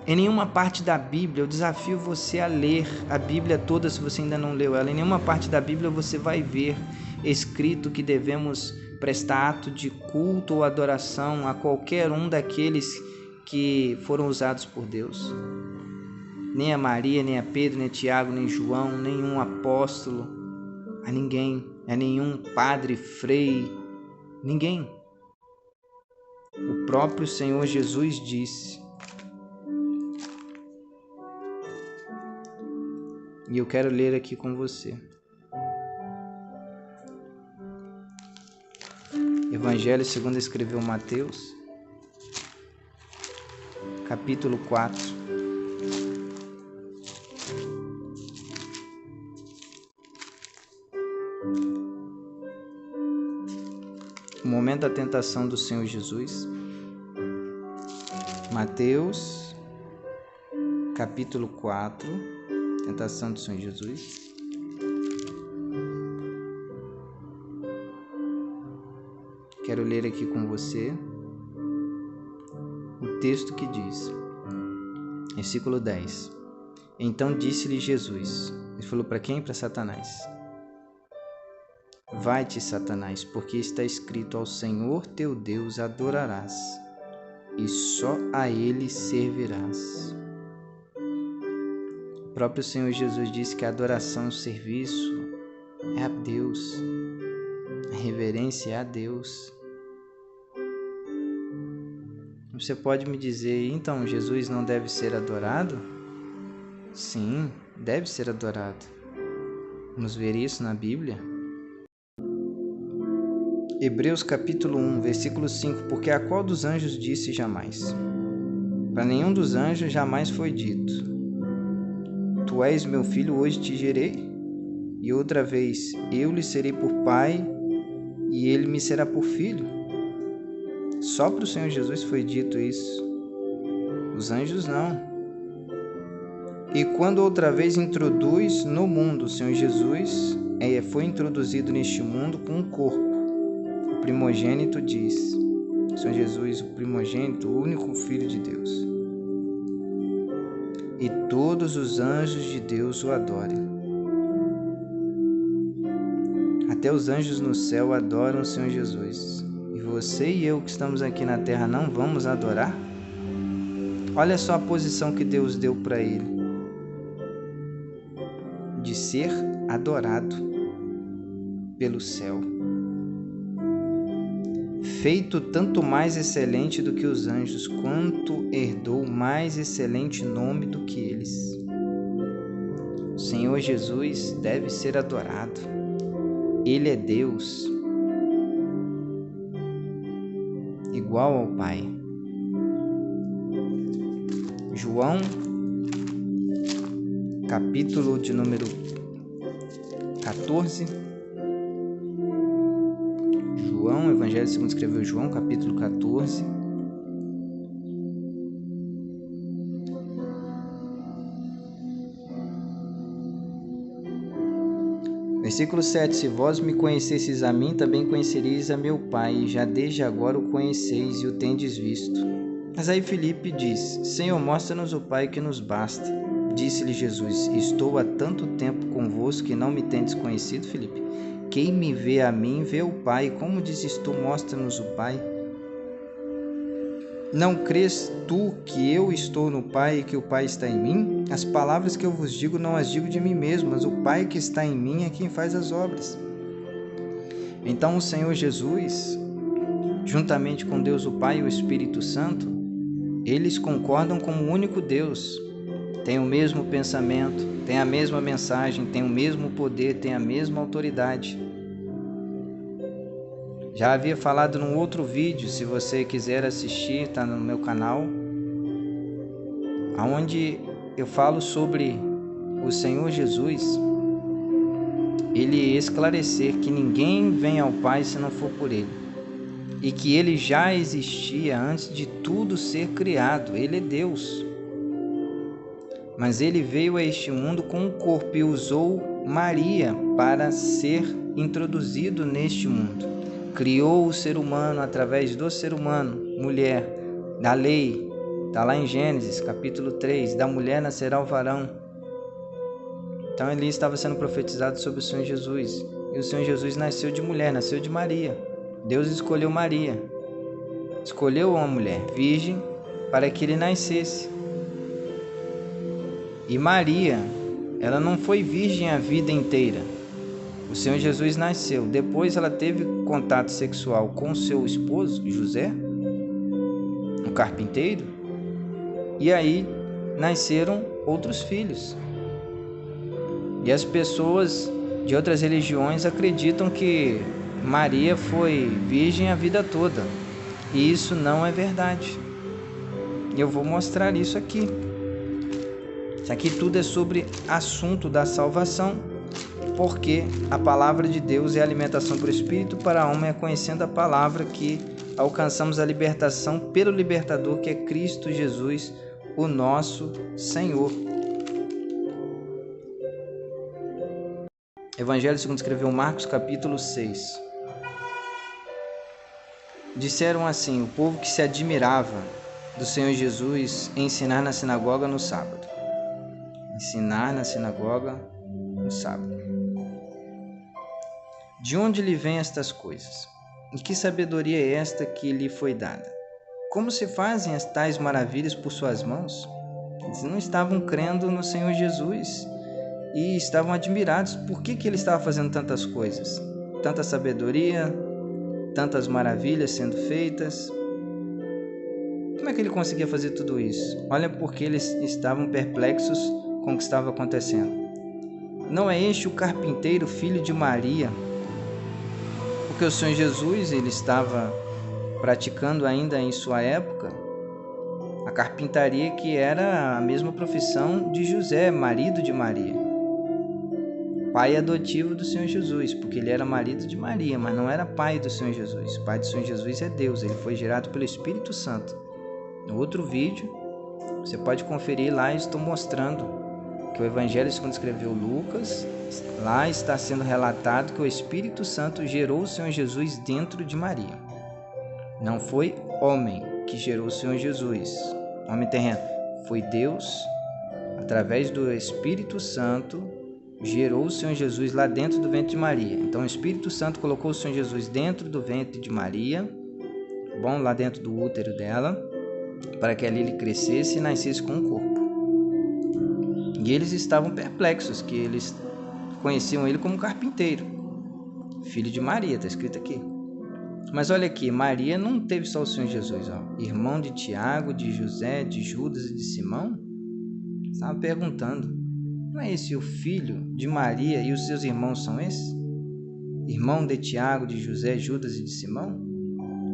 Em nenhuma parte da Bíblia, eu desafio você a ler a Bíblia toda, se você ainda não leu ela. Em nenhuma parte da Bíblia você vai ver escrito que devemos prestar ato de culto ou adoração a qualquer um daqueles que foram usados por Deus. Nem a Maria, nem a Pedro, nem a Tiago, nem João, nenhum apóstolo, a ninguém, a nenhum padre, frei, ninguém. O próprio Senhor Jesus disse. E eu quero ler aqui com você. Evangelho segundo escreveu Mateus, capítulo 4. O momento da tentação do Senhor Jesus. Mateus, capítulo 4, tentação do Senhor Jesus. Quero ler aqui com você o texto que diz, versículo 10. Então disse-lhe Jesus, ele falou para quem? Para Satanás. Vai-te, Satanás, porque está escrito, ao Senhor teu Deus adorarás, e só a Ele servirás. O próprio Senhor Jesus disse que a adoração e o serviço é a Deus, a reverência é a Deus. Você pode me dizer, então Jesus não deve ser adorado? Sim, deve ser adorado. Vamos ver isso na Bíblia? Hebreus capítulo 1, versículo 5. Porque a qual dos anjos disse jamais? Para nenhum dos anjos jamais foi dito: Tu és meu filho, hoje te gerei. E outra vez, eu lhe serei por pai, e ele me será por filho. Só para o Senhor Jesus foi dito isso. Os anjos não. E quando outra vez introduz no mundo, o Senhor Jesus foi introduzido neste mundo com um corpo. O primogênito diz: O Senhor Jesus, o primogênito, o único Filho de Deus. E todos os anjos de Deus o adoram. Até os anjos no céu adoram o Senhor Jesus. E você e eu que estamos aqui na terra não vamos adorar? Olha só a posição que Deus deu para ele, de ser adorado pelo céu, feito tanto mais excelente do que os anjos, quanto herdou mais excelente nome do que eles. O Senhor Jesus deve ser adorado. Ele é Deus, igual ao Pai. João, capítulo de número 14. João, Evangelho segundo escreveu João, capítulo 14. Versículo 7. Se vós me conhecesseis a mim, também conhecereis a meu Pai, e já desde agora o conheceis e o tendes visto. Mas aí Filipe diz: Senhor, mostra-nos o Pai, que nos basta. Disse-lhe Jesus: Estou há tanto tempo convosco que não me tendes conhecido, Filipe? Quem me vê a mim, vê o Pai. Como dizes tu, mostra-nos o Pai? Não crês tu que eu estou no Pai e que o Pai está em mim? As palavras que eu vos digo não as digo de mim mesmo, mas o Pai que está em mim é quem faz as obras. Então o Senhor Jesus, juntamente com Deus o Pai e o Espírito Santo, eles concordam como um único Deus. Tem o mesmo pensamento, tem a mesma mensagem, tem o mesmo poder, tem a mesma autoridade. Já havia falado num outro vídeo, se você quiser assistir, está no meu canal, onde eu falo sobre o Senhor Jesus, ele esclarecer que ninguém vem ao Pai se não for por ele, e que ele já existia antes de tudo ser criado. Ele é Deus, mas ele veio a este mundo com um corpo e usou Maria para ser introduzido neste mundo. Criou o ser humano através do ser humano, mulher, da lei. Está lá em Gênesis, capítulo 3. Da mulher nascerá o varão. Então ali estava sendo profetizado sobre o Senhor Jesus. E o Senhor Jesus nasceu de mulher, nasceu de Maria. Deus escolheu Maria. Escolheu uma mulher virgem para que ele nascesse. E Maria, ela não foi virgem a vida inteira. O Senhor Jesus nasceu. Depois ela teve contato sexual com seu esposo, José, um carpinteiro. E aí nasceram outros filhos. E as pessoas de outras religiões acreditam que Maria foi virgem a vida toda. E isso não é verdade. E eu vou mostrar isso aqui. Isso aqui tudo é sobre assunto da salvação. Porque a palavra de Deus é a alimentação para o espírito, para a alma é conhecendo a palavra que alcançamos a libertação pelo libertador, que é Cristo Jesus, o nosso Senhor. Evangelho segundo escreveu Marcos, capítulo 6. Disseram assim: o povo que se admirava do Senhor Jesus ensinar na sinagoga no sábado. Ensinar na sinagoga no sábado. De onde lhe vêm estas coisas? E que sabedoria é esta que lhe foi dada? Como se fazem as tais maravilhas por suas mãos? Eles não estavam crendo no Senhor Jesus e estavam admirados. Por que ele estava fazendo tantas coisas? Tanta sabedoria, tantas maravilhas sendo feitas. Como é que ele conseguia fazer tudo isso? Olha, porque eles estavam perplexos com o que estava acontecendo. Não é este o carpinteiro, filho de Maria? Porque o Senhor Jesus, ele estava praticando ainda em sua época a carpintaria, que era a mesma profissão de José, marido de Maria, pai adotivo do Senhor Jesus, porque ele era marido de Maria, mas não era pai do Senhor Jesus. O pai do Senhor Jesus é Deus, ele foi gerado pelo Espírito Santo. No outro vídeo, você pode conferir lá, estou mostrando que o Evangelho segundo escreveu Lucas, lá está sendo relatado que o Espírito Santo gerou o Senhor Jesus dentro de Maria. Não foi homem que gerou o Senhor Jesus, homem terreno. Foi Deus, através do Espírito Santo, gerou o Senhor Jesus lá dentro do ventre de Maria. Então o Espírito Santo colocou o Senhor Jesus dentro do ventre de Maria, lá dentro do útero dela, para que ali ele crescesse e nascesse com um corpo. E eles estavam perplexos, que eles conheciam ele como carpinteiro, filho de Maria, está escrito aqui. Mas olha aqui, Maria não teve só o Senhor Jesus, irmão de Tiago, de José, de Judas e de Simão. Estava perguntando, não é esse o filho de Maria e os seus irmãos são esses? Irmão de Tiago, de José, Judas e de Simão?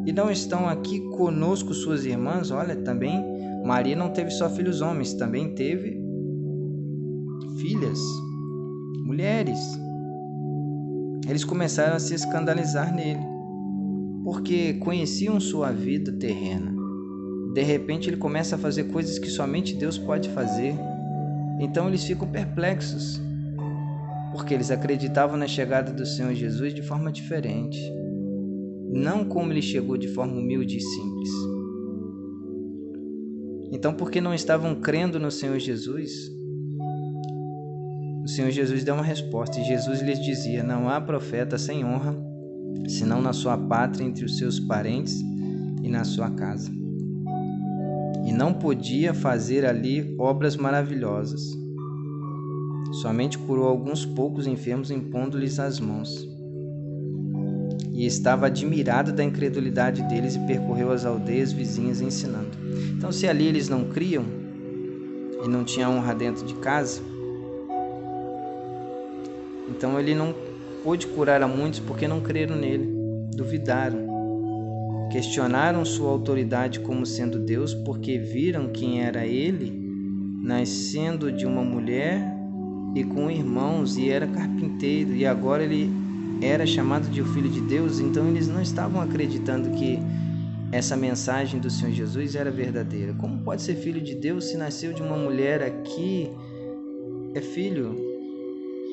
E não estão aqui conosco suas irmãs? Olha, também Maria não teve só filhos homens, também teve filhas, mulheres. Eles começaram a se escandalizar nele, porque conheciam sua vida terrena. De repente ele começa a fazer coisas que somente Deus pode fazer. Então eles ficam perplexos, porque eles acreditavam na chegada do Senhor Jesus de forma diferente, não como ele chegou de forma humilde e simples. Então, porque não estavam crendo no Senhor Jesus, o Senhor Jesus deu uma resposta, e Jesus lhes dizia: não há profeta sem honra, senão na sua pátria, entre os seus parentes e na sua casa. E não podia fazer ali obras maravilhosas. Somente curou alguns poucos enfermos, impondo-lhes as mãos. E estava admirado da incredulidade deles e percorreu as aldeias vizinhas ensinando. Então, se ali eles não criam e não tinha honra dentro de casa, então ele não pôde curar a muitos porque não creram nele, duvidaram. Questionaram sua autoridade como sendo Deus, porque viram quem era ele, nascendo de uma mulher e com irmãos, e era carpinteiro, e agora ele era chamado de o Filho de Deus. Então eles não estavam acreditando que essa mensagem do Senhor Jesus era verdadeira. Como pode ser filho de Deus se nasceu de uma mulher aqui, é filho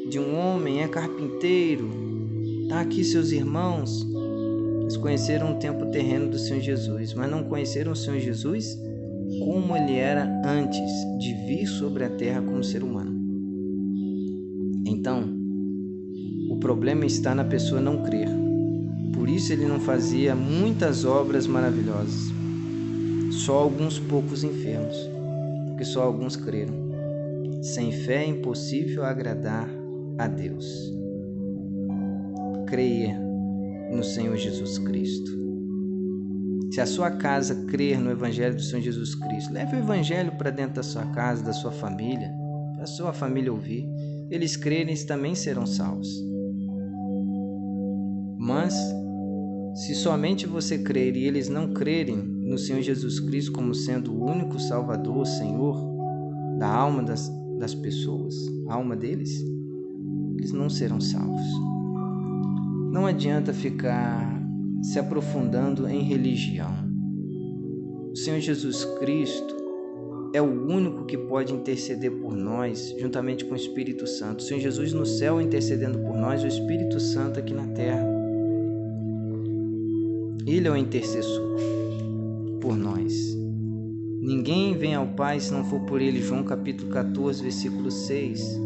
de um homem, é carpinteiro, está aqui seus irmãos? Eles conheceram o tempo terreno do Senhor Jesus, mas não conheceram o Senhor Jesus como ele era antes de vir sobre a terra como ser humano. Então, o problema está na pessoa não crer. Por isso ele não fazia muitas obras maravilhosas. Só alguns poucos enfermos, porque só alguns creram. Sem fé é impossível agradar a Deus. Creia no Senhor Jesus Cristo. Se a sua casa crer no Evangelho do Senhor Jesus Cristo, leve o Evangelho para dentro da sua casa, da sua família, para a sua família ouvir. Eles crerem, eles também serão salvos. Mas, se somente você crer e eles não crerem no Senhor Jesus Cristo como sendo o único Salvador, Senhor da alma das pessoas, a alma deles, eles não serão salvos. Não adianta ficar se aprofundando em religião. O Senhor Jesus Cristo é o único que pode interceder por nós, juntamente com o Espírito Santo. O Senhor Jesus no céu intercedendo por nós, o Espírito Santo aqui na terra. Ele é o intercessor por nós. Ninguém vem ao Pai se não for por Ele. João capítulo 14, versículo 6.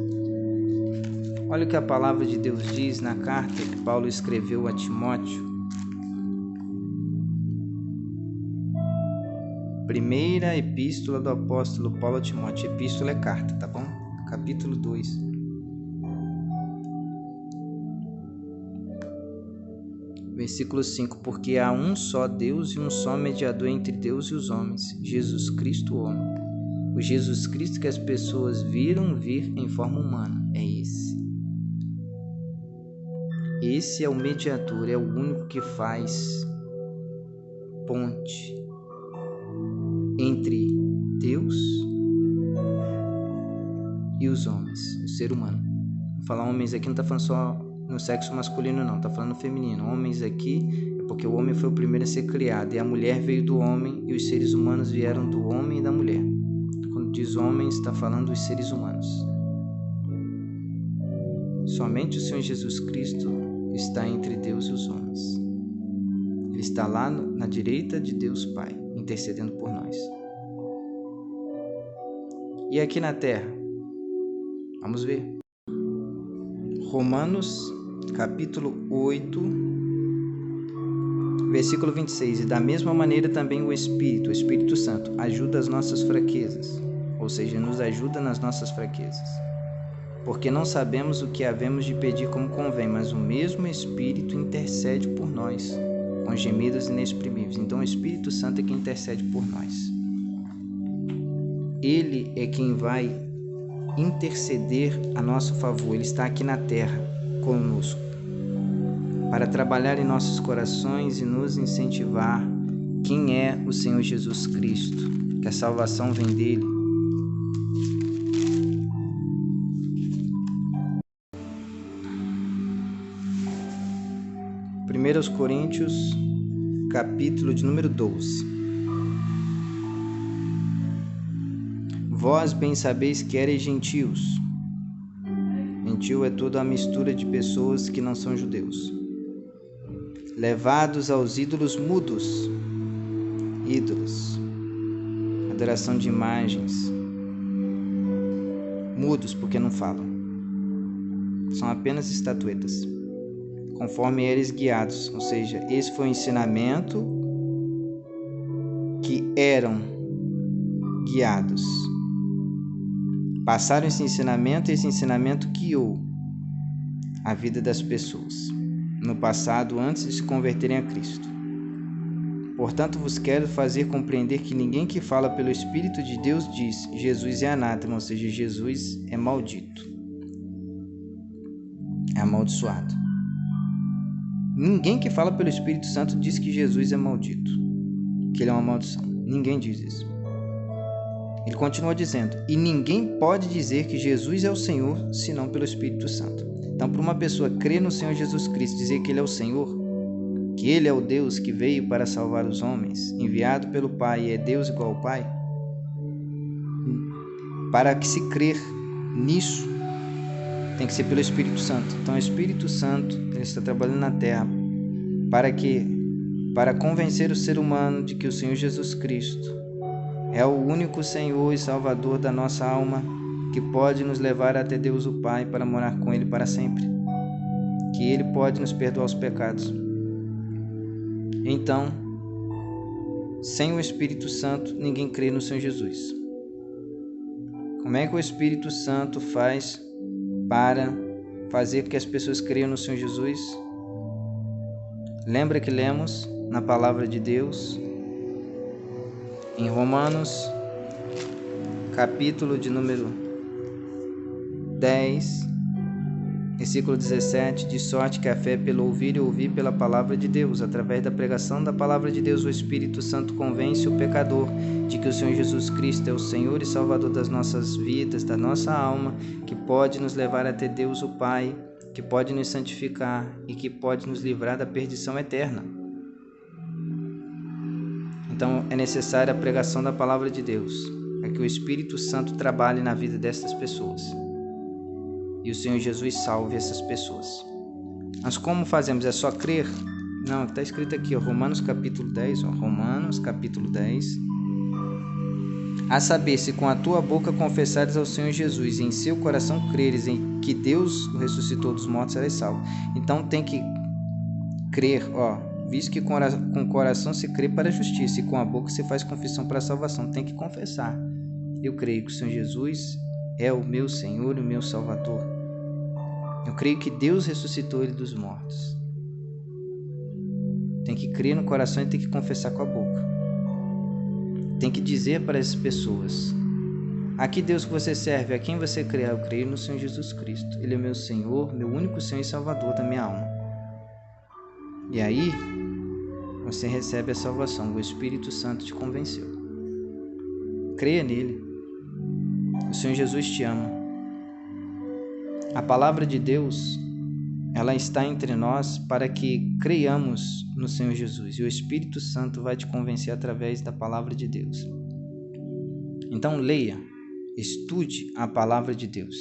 Olha o que a palavra de Deus diz na carta que Paulo escreveu a Timóteo. Primeira epístola do apóstolo Paulo a Timóteo. Epístola é carta, tá bom? Capítulo 2. Versículo 5. Porque há um só Deus e um só mediador entre Deus e os homens, Jesus Cristo, o homem. O Jesus Cristo que as pessoas viram vir em forma humana é esse. Esse é o mediador, é o único que faz ponte entre Deus e os homens, o ser humano. Vou falar homens aqui, não está falando só no sexo masculino, não, está falando feminino. Homens aqui é porque o homem foi o primeiro a ser criado, e a mulher veio do homem, e os seres humanos vieram do homem e da mulher. Quando diz homens, está falando dos seres humanos. Somente o Senhor Jesus Cristo está entre Deus e os homens. Ele está lá na direita de Deus Pai, intercedendo por nós. E aqui na terra? Vamos ver. Romanos, capítulo 8, versículo 26. E da mesma maneira também o Espírito Santo, ajuda as nossas fraquezas. Ou seja, nos ajuda nas nossas fraquezas. Porque não sabemos o que havemos de pedir como convém, mas o mesmo Espírito intercede por nós, com gemidos inexprimíveis. Então o Espírito Santo é quem intercede por nós. Ele é quem vai interceder a nosso favor. Ele está aqui na terra conosco, para trabalhar em nossos corações e nos incentivar quem é o Senhor Jesus Cristo, que a salvação vem dele. Primeiros Coríntios, capítulo de número 12. Vós bem sabeis que ereis gentios. Gentil é toda a mistura de pessoas que não são judeus, levados aos ídolos mudos. Ídolos, adoração de imagens, mudos porque não falam, são apenas estatuetas, conforme eles guiados. Ou seja, esse foi o ensinamento que eram guiados. Passaram esse ensinamento, e esse ensinamento guiou a vida das pessoas no passado, antes de se converterem a Cristo. Portanto, vos quero fazer compreender que ninguém que fala pelo Espírito de Deus diz: Jesus é anátema, ou seja, Jesus é maldito, é amaldiçoado. Ninguém que fala pelo Espírito Santo diz que Jesus é maldito, que ele é uma maldição. Ninguém diz isso. Ele continua dizendo: e ninguém pode dizer que Jesus é o Senhor, senão pelo Espírito Santo. Então, para uma pessoa crer no Senhor Jesus Cristo, dizer que ele é o Senhor, que ele é o Deus que veio para salvar os homens, enviado pelo Pai, e é Deus igual ao Pai, para que se crer nisso, tem que ser pelo Espírito Santo. Então, o Espírito Santo, ele está trabalhando na terra para convencer o ser humano de que o Senhor Jesus Cristo é o único Senhor e Salvador da nossa alma, que pode nos levar até Deus o Pai para morar com Ele para sempre, que Ele pode nos perdoar os pecados. Então, sem o Espírito Santo, ninguém crê no Senhor Jesus. Como é que o Espírito Santo faz para fazer com que as pessoas creiam no Senhor Jesus? Lembra que lemos na palavra de Deus, em Romanos, capítulo de número 10, versículo 17, de sorte que a fé é pelo ouvir e ouvir pela palavra de Deus. Através da pregação da palavra de Deus, o Espírito Santo convence o pecador de que o Senhor Jesus Cristo é o Senhor e Salvador das nossas vidas, da nossa alma, que pode nos levar até Deus o Pai, que pode nos santificar e que pode nos livrar da perdição eterna. Então é necessária a pregação da palavra de Deus, para que o Espírito Santo trabalhe na vida dessas pessoas e o Senhor Jesus salve essas pessoas. Mas como fazemos? É só crer? Não, está escrito aqui, Romanos capítulo 10, Romanos capítulo 10. A saber, se com a tua boca confessares ao Senhor Jesus e em seu coração creres em que Deus o ressuscitou dos mortos, serás salvo. Então tem que crer, visto que com o coração se crê para a justiça e com a boca se faz confissão para a salvação. Tem que confessar: eu creio que o Senhor Jesus é o meu Senhor e o meu Salvador. Eu creio que Deus ressuscitou ele dos mortos. Tem que crer no coração e tem que confessar com a boca. Tem que dizer para essas pessoas: a que Deus que você serve, a quem você crê? Eu creio no Senhor Jesus Cristo. Ele é meu Senhor, meu único Senhor e Salvador da minha alma. E aí você recebe a salvação. O Espírito Santo te convenceu. Creia nele. O Senhor Jesus te ama. A palavra de Deus, ela está entre nós para que creiamos no Senhor Jesus. E o Espírito Santo vai te convencer através da palavra de Deus. Então leia, estude a palavra de Deus,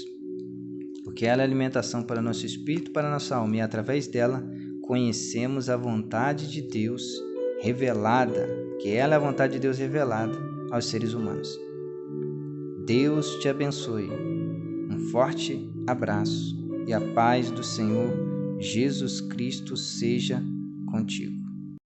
porque ela é alimentação para nosso espírito, para nossa alma, e através dela conhecemos a vontade de Deus revelada, que ela é a vontade de Deus revelada aos seres humanos. Deus te abençoe. Um forte abraço e a paz do Senhor Jesus Cristo seja contigo.